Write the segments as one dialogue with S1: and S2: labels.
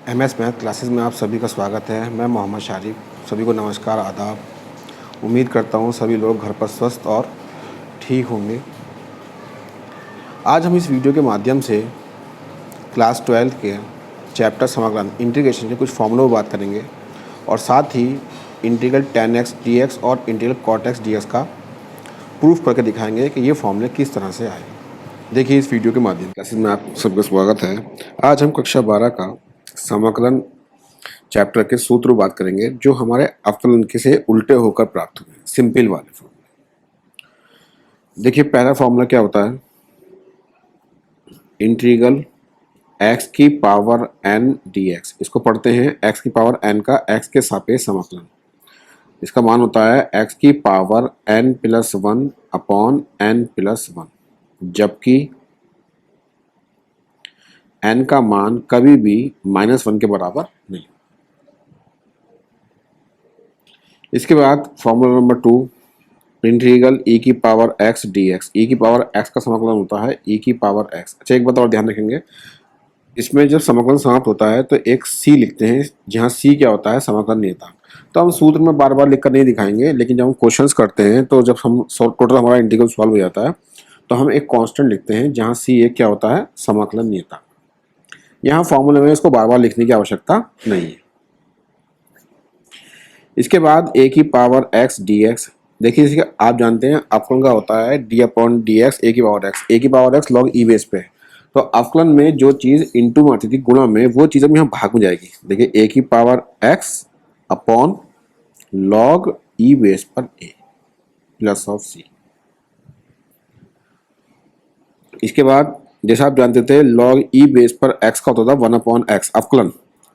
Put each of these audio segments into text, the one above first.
S1: MS math classes में आप सभी का स्वागत है। मैं मोहम्मद शारिक। सभी को नमस्कार, आदाब। उम्मीद करता हूँ सभी लोग घर पर स्वस्थ और ठीक होंगे। आज हम इस वीडियो के माध्यम से क्लास 12 के चैप्टर समाकलन इंटीग्रेशन के कुछ फॉर्मूलों पर बात करेंगे और साथ ही इंटीग्रल tan x dx और इंटीग्रल cot x dx का प्रूफ करके दिखाएंगे कि ये फॉर्मूले किस तरह से आए। देखिए इस वीडियो के माध्यम क्लासेस में आप सबका स्वागत है। आज हम कक्षा 12 का समाकलन चैप्टर के सूत्र बात करेंगे जो हमारे अवकलन के से उल्टे होकर प्राप्त हुए, सिंपल वाले फॉर्मूले। देखिए पहला फॉर्मूला क्या होता है, इंटीग्रल x की पावर n dx। इसको पढ़ते हैं x की पावर n का x के सापेक्ष समाकलन। इसका मान होता है x की power n plus 1 upon n plus 1, जबकि n का मान कभी भी -1 के बराबर नहीं। इसके बाद फॉर्मूला नंबर 2, इंटीग्रल e की पावर x dx। e की पावर x का समाकलन होता है e की पावर x। अच्छा एक बात और ध्यान रखेंगे, इसमें जब समाकलन समाप्त होता है तो एक c लिखते हैं, जहाँ c क्या होता है, समाकलन नियतांक। तो हम सूत्र में बार बार लिखकर नहीं दिखाएंगे, लेकिन जब हम क्वेश्चंस करते हैं तो जब हम टोटल हमारा इंटीग्रल सॉल्व हो जाता है तो हम एक कांस्टेंट लिखते हैं, जहाँ c एक क्या होता है, समाकलन नियतांक। यहाँ फॉर्मूले में इसको बार बार लिखने की आवश्यकता नहीं है। इसके बाद a की पावर x dx। देखिए इसके आप जानते हैं अवकलन का होता है d अपॉन डी एक्स ए की पावर x। ए की power x log e base पे। तो अवकलन में जो चीज़ इंटू में आती थी गुणा में, वो चीज़ अब यहाँ भाग में जाएगी। देखिए a की power x upon log e base पर a प्लस ऑफ c। इसके बाद जैसा आप जानते थे लॉग ई बेस पर x का होता था 1 अपॉन एक्स अवकलन।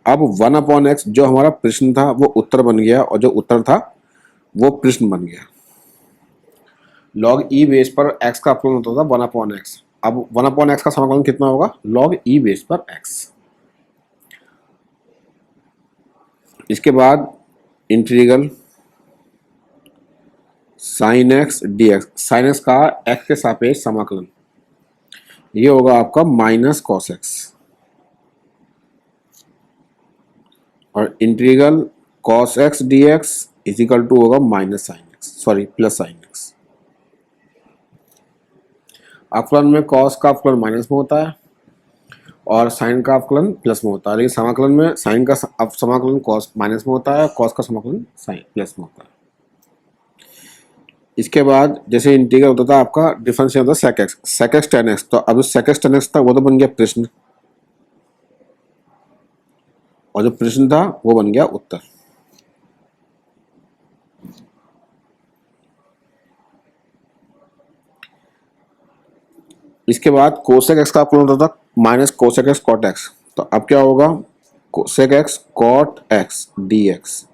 S1: अब 1 अपॉन एक्स जो हमारा प्रश्न था वो उत्तर बन गया, और जो उत्तर था वो प्रश्न बन गया। लॉग ई बेस पर x का अवकलन होता था 1 अपॉन एक्स। अब 1 अपॉन एक्स का समाकलन कितना होगा, लॉग ई बेस पर x। इसके बाद integral sine x dx। Sine x का x के सापेक्ष समाकलन, ये होगा आपका माइनस कॉस एक्स। और integral cos x dx is equal to होगा minus sine x, sorry plus sine x. अवकलन में कॉस का अवकलन माइनस में होता है और साइन का अवकलन प्लस में होता है, लेकिन समाकलन में साइन का समाकलन कॉस माइनस में होता है, कॉस का समाकलन साइन प्लस में होता है। इसके बाद जैसे इंटीग्रल होता था आपका डिफरेंशियल होता है sec x tan x। तो अब sec x tan x था वो तो बन गया प्रश्न, और जो प्रश्न था वो बन गया उत्तर। इसके बाद कोसेक एक्स का अवकलन होता था minus cosec x cot x. तो अब क्या होगा, cosec x cot x dx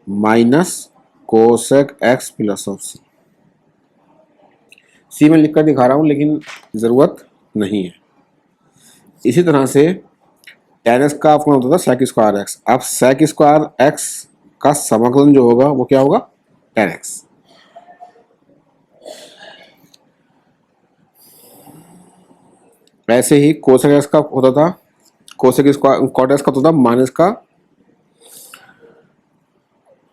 S1: minus cosec x plus of c. C में लिखकर दिखा रहा हूं लेकिन जरूरत नहीं है। इसी तरह से tan x का अवकलन होता था सेक स्क्वायर एक्स। अब सेक स्क्वायर एक्स का समाकलन जो होगा वो क्या होगा, tan x। ऐसे ही कोसेक एक्स का होता था, कोसेक स्क्वायर कॉट एक्स का होता था माइनस का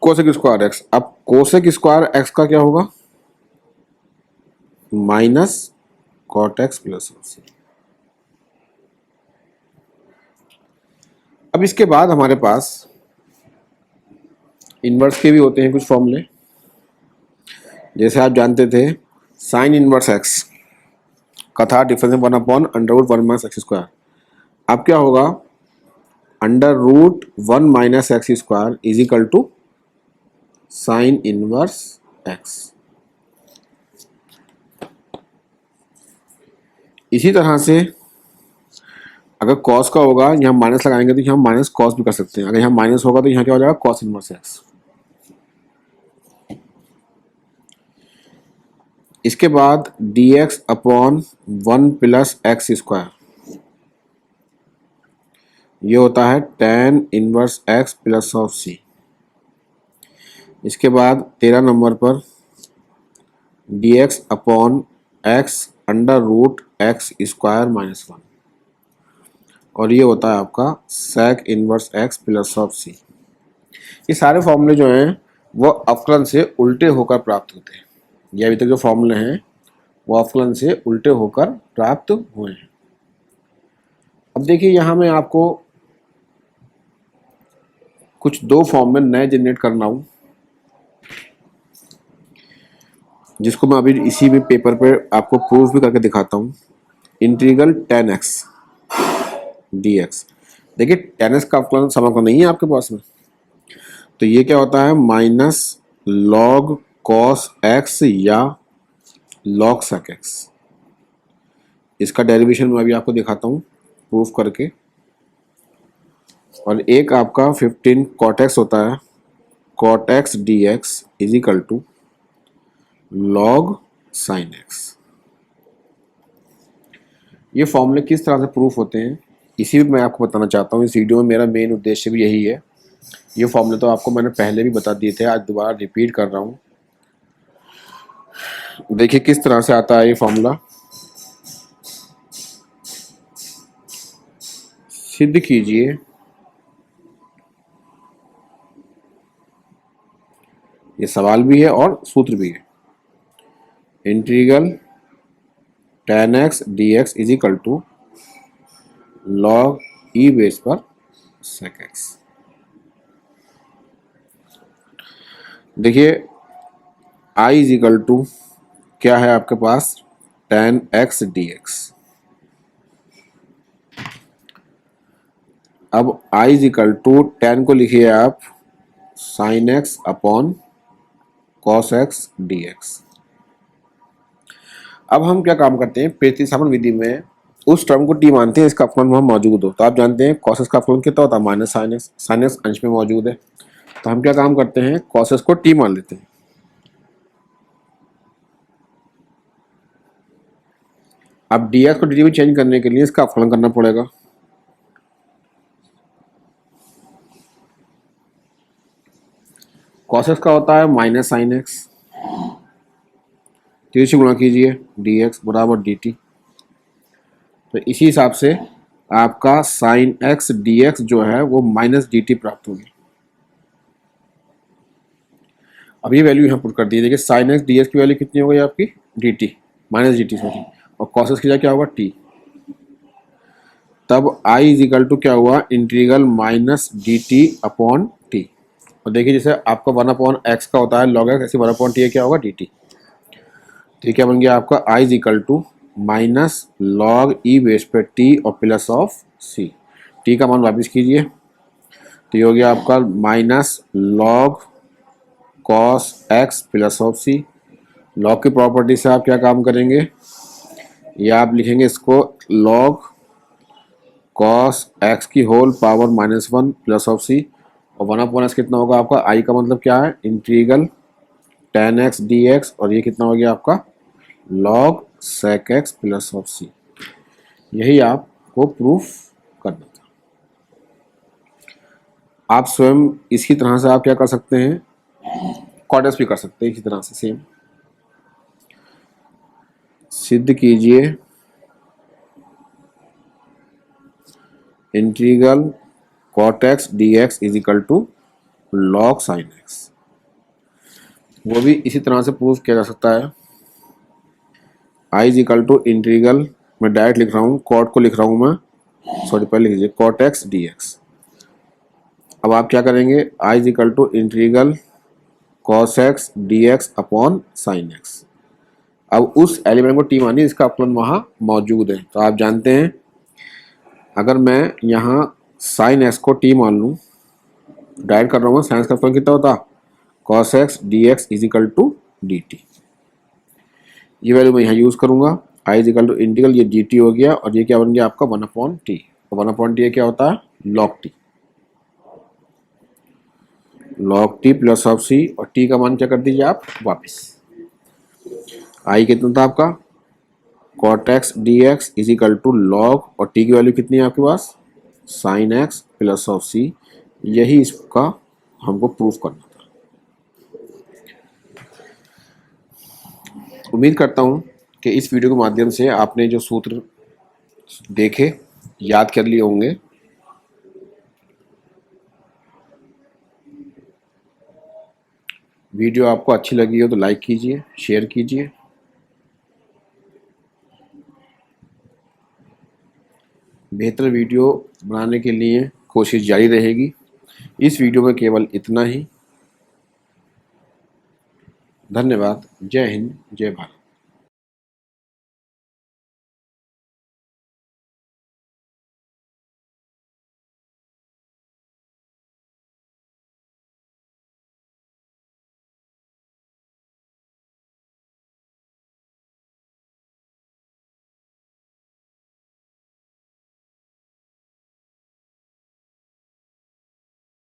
S1: कोसेक स्क्वायर एक्स। अब कोसेक स्क्वायर एक्स का क्या होगा, माइनस कॉट एक्स प्लस सी। अब इसके बाद हमारे पास इनवर्स के भी होते हैं कुछ फॉर्मूले। जैसे आप जानते थे साइन इनवर्स एक्स का था difference 1 upon under root 1 minus x square. अब क्या होगा, under root 1 minus x square is equal to sine inverse x. इसी तरह से अगर कॉस का होगा, यहाँ माइनस लगाएंगे तो यहाँ माइनस कॉस भी कर सकते हैं। अगर यहाँ माइनस होगा तो यहाँ क्या हो जाएगा, कॉस इनवर्स एक्स। इसके बाद dx upon 1 plus x square, ये होता है tan inverse x plus of c। इसके बाद 13 नंबर पर dx upon x under root x square minus 1। और ये होता है आपका sec inverse x plus of c। ये सारे फॉर्मूले जो हैं वो अवकलन से उल्टे होकर प्राप्त होते हैं। ये अभी तक जो फॉर्मूले हैं वो अवकलन से उल्टे होकर प्राप्त हुए हैं। अब देखिए यहाँ मैं आपको कुछ दो फॉर्म में नए जनरेट करना हूँ, जिसको मैं अभी इसी भी पेपर पे आपको प्रूफ भी करके दिखाता हूँ। Integral tan x dx। देखिए tan x का अवकलन समाकलन नहीं है आपके पास में, तो ये क्या होता है माइनस log cos x या log sec x। इसका डेरिवेशन मैं अभी आपको दिखाता हूँ प्रूफ करके। और एक आपका 15 cot x होता है, cot x dx is equal to log sin x। ये फॉर्मूले किस तरह से प्रूफ होते हैं इसी भी मैं आपको बताना चाहता हूँ। इस वीडियो में मेरा मेन उद्देश्य भी यही है। ये फॉर्मूले तो आपको मैंने पहले भी बता दिए थे, आज दोबारा रिपीट कर रहा हूँ। देखिए किस तरह से आता है ये फॉर्मूला। सिद्ध कीजिए ये सवाल भी है और सूत्र भी है। Integral tan x dx is equal to log e base पर sec x। देखिए i इज इक्वल टू क्या है आपके पास tan x dx। अब i is equal to tan को लिखिए आप sin x upon cos x dx। अब हम क्या काम करते हैं, प्रतिस्थापन विधि में उस टर्म को t मानते हैं इसका अपना वहाँ मौजूद हो। तो आप जानते हैं cos x का अपना कितना होता है minus sin x। sin x अंश में मौजूद है, तो हम क्या काम करते हैं cos x को t मान लेते हैं। अब dx को dt में चेंज करने के लिए इसका अपहरण करना पड़ेगा। cos x का होता है माइनस sin x, तो इसे गुणा कीजिए dx बराबर dt। तो इसी हिसाब से आपका sin x dx जो है वो माइनस dt प्राप्त होगी। अब ये वैल्यू यहाँ पुट कर दी। देखिए sin x dx की वैल्यू कितनी हो गई आपकी dt माइनस dt सॉरी, और cos x की जगह क्या होगा t। तब i इज इक्वल टू क्या हुआ integral minus dt upon t। और देखिए जैसे आपका 1 अपॉन x का होता है log x, ऐसे 1 अपॉन t क्या होगा dt। तो ये क्या बन गया आपका i is equal to minus log e base पे t और प्लस ऑफ c। t का मान वापस कीजिए, तो ये हो गया आपका minus log cos x plus of c। Log की प्रॉपर्टी से आप क्या काम करेंगे, या आप लिखेंगे इसको log cos x की whole power minus 1 plus of c। और 1 अपॉन x कितना होगा आपका, i का मतलब क्या है इंटीग्रल tan x dx, और ये कितना हो गया आपका log sec x plus of c। यही आपको प्रूफ करना था। आप स्वयं इसी तरह से आप क्या कर सकते हैं cot x भी कर सकते हैं इसी तरह से सेम। सिद्ध कीजिए integral cot x dx is equal to log sin x। वो भी इसी तरह से प्रूफ किया जा सकता है। i is equal to integral, मैं डायरेक्ट लिख रहा हूँ cot को लिख रहा हूँ मैं, सॉरी पहले लिखिए cot x dx। अब आप क्या करेंगे i is equal to integral cos x dx upon sin x। अब उस एलिमेंट को t मानिए इसका अपलन वहाँ मौजूद है। तो आप जानते हैं अगर मैं यहाँ sin x को t मान लूँ, डायरेक्ट कर रहा हूँ, sin x का अपलन कितना होता cos x dx is equal to dt। ये वैल्यू मैं यहाँ यूज़ करूँगा i is equal to integral, ये dt हो गया, और ये क्या बन गया आपका 1 अपॉन टी। 1 अपॉन टी क्या होता है log t। log t plus of c, और t का मान क्या कर दीजिए आप वापस। i कितना था आपका cot x dx is equal to log, और t की वैल्यू कितनी है आपके पास sin x plus of c। यही इसका हमको प्रूफ करना था। उम्मीद करता हूँ कि इस वीडियो के माध्यम से आपने जो सूत्र देखे याद कर लिए होंगे। वीडियो आपको अच्छी लगी हो तो लाइक कीजिए, शेयर कीजिए। बेहतर वीडियो बनाने के लिए कोशिश जारी रहेगी। इस वीडियो में केवल इतना ही। धन्यवाद। जय हिंद, जय भारत।